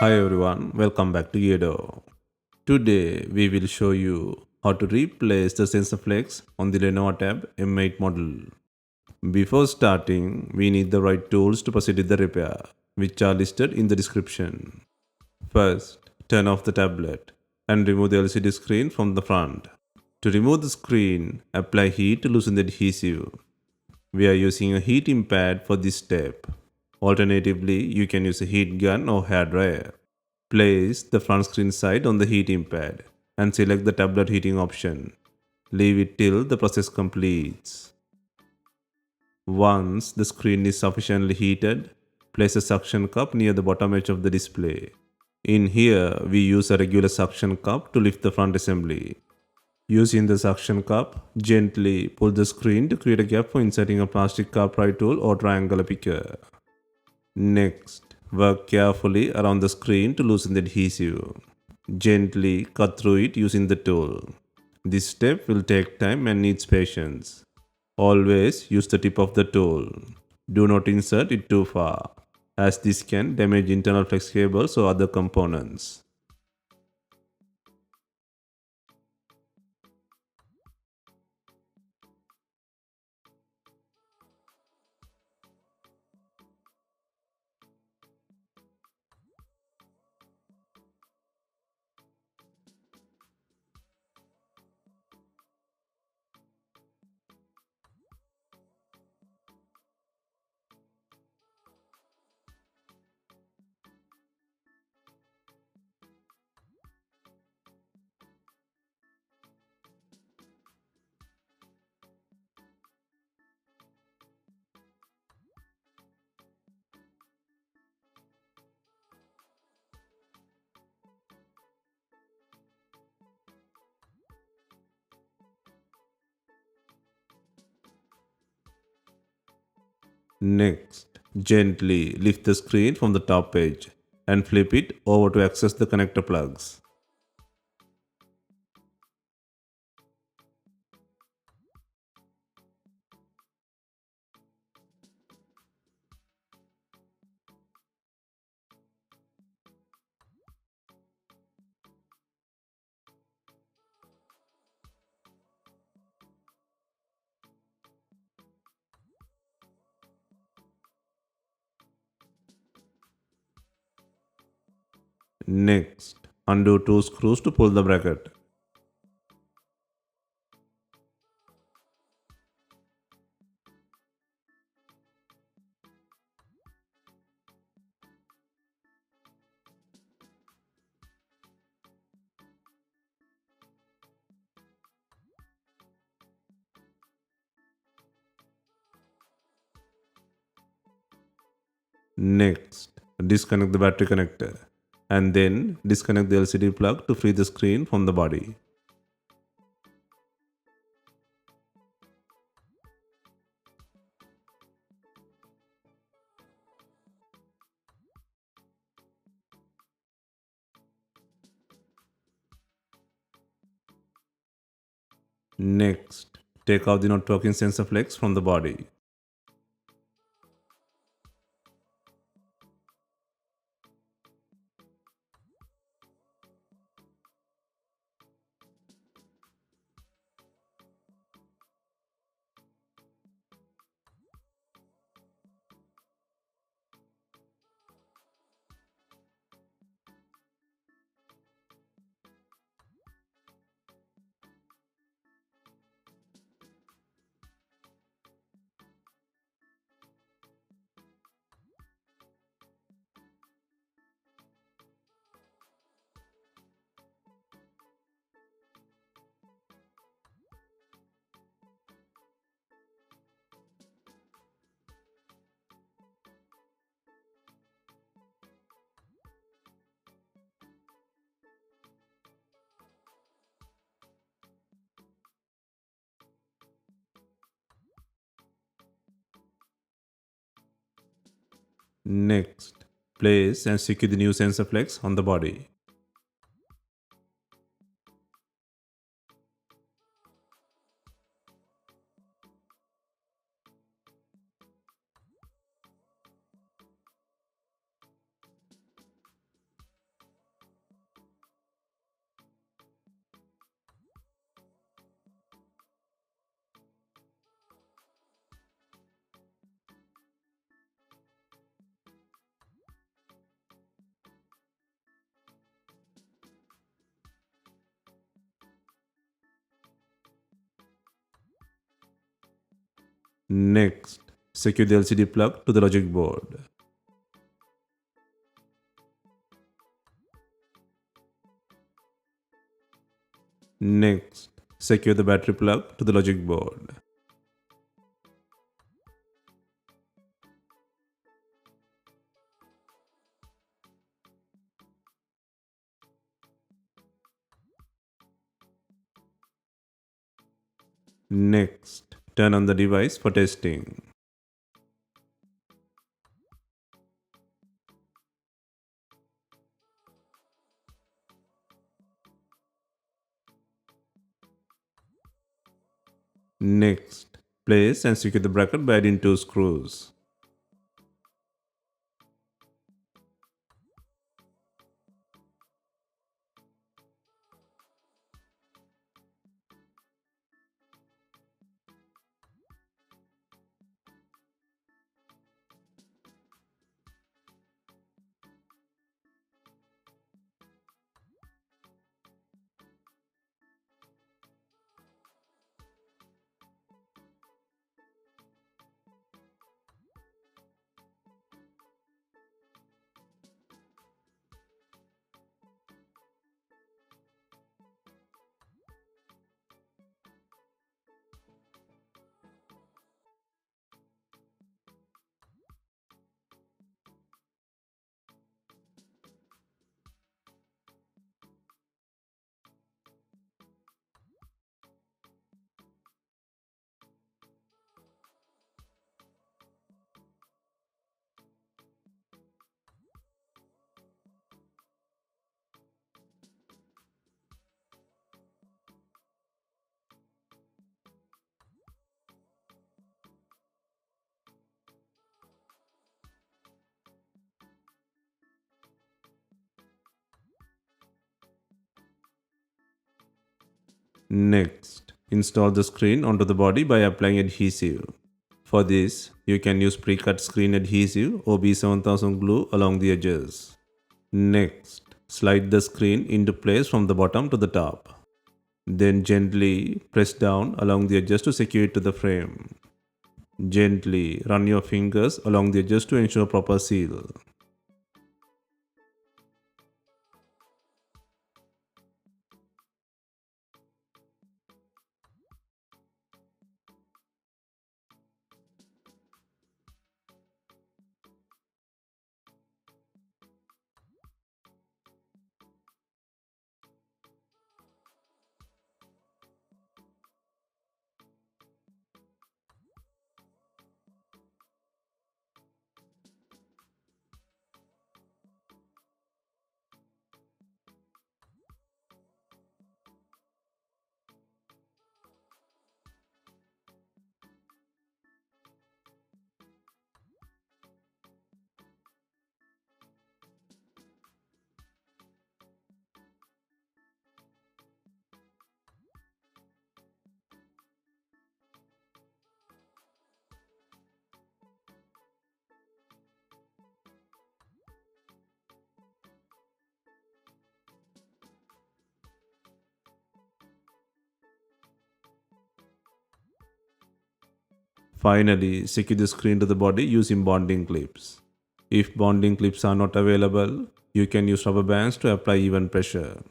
Hi everyone, welcome back to Yedo. Today we will show you how to replace the sensor flex on the Lenovo TAB M8 model. Before starting, we need the right tools to proceed with the repair, which are listed in the description. First, turn off the tablet and remove the LCD screen from the front. To remove the screen, apply heat to loosen the adhesive. We are using a heating pad for this step. Alternatively, you can use a heat gun or hair dryer. Place the front screen side on the heating pad and select the tablet heating option. Leave it till the process completes. Once the screen is sufficiently heated, place a suction cup near the bottom edge of the display. In here, we use a regular suction cup to lift the front assembly. Using the suction cup, gently pull the screen to create a gap for inserting a plastic car pry tool or triangular picker. Next, work carefully around the screen to loosen the adhesive. Gently cut through it using the tool. This step will take time and needs patience. Always use the tip of the tool. Do not insert it too far, as this can damage internal flex cables or other components. Next, gently lift the screen from the top edge and flip it over to access the connector plugs. Next, undo two screws to pull the bracket. Next, disconnect the battery connector and then disconnect the LCD plug to free the screen from the body. Next, take out the not working sensor flex from the body. Next, place and secure the new sensor flex on the body. Next, secure the LCD plug to the logic board. Next, secure the battery plug to the logic board. Next, turn on the device for testing. Next, place and secure the bracket by adding 2 screws. Next, install the screen onto the body by applying adhesive. For this, you can use pre-cut screen adhesive or B7000 glue along the edges. Next, slide the screen into place from the bottom to the top. Then gently press down along the edges to secure it to the frame. Gently run your fingers along the edges to ensure proper seal. Finally, secure the screen to the body using bonding clips. If bonding clips are not available, you can use rubber bands to apply even pressure.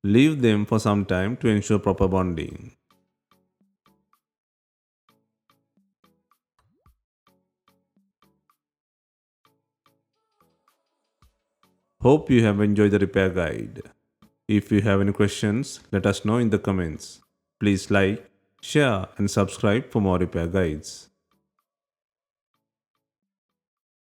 Leave them for some time to ensure proper bonding. Hope you have enjoyed the repair guide. If you have any questions, let us know in the comments. Please like, share and subscribe for more repair guides.